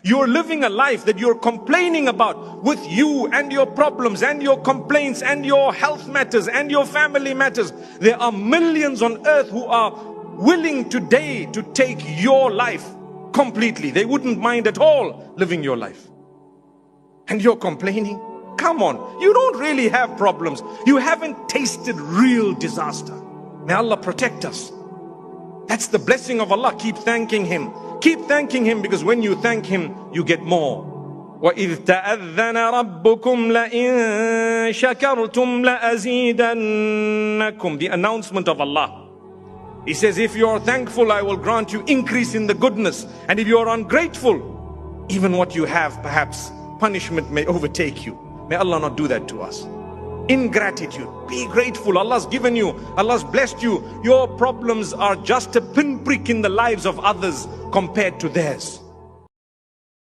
You're living a life that you're complaining about with you and your problems and your complaints and your health matters and your family matters. There are millions on earth who are willing today to take your life completely. They wouldn't mind at all living your life. And you're complaining? Come on, you don't really have problems. You haven't tasted real disaster. May Allah protect us. That's the blessing of Allah. Keep thanking Him. Keep thanking Him, because when you thank Him, you get more. وَإِذْ تَأَذَّنَ رَبُّكُمْ لَإِن شَكَرْتُمْ لَأَزِيدَنَّكُمْ. The announcement of Allah. He says, if you are thankful, I will grant you increase in the goodness. And if you are ungrateful, even what you have, perhaps punishment may overtake you. May Allah not do that to us. Ingratitude. Be grateful. Allah's given you. Allah's blessed you. Your problems are just a pinprick in the lives of others compared to theirs.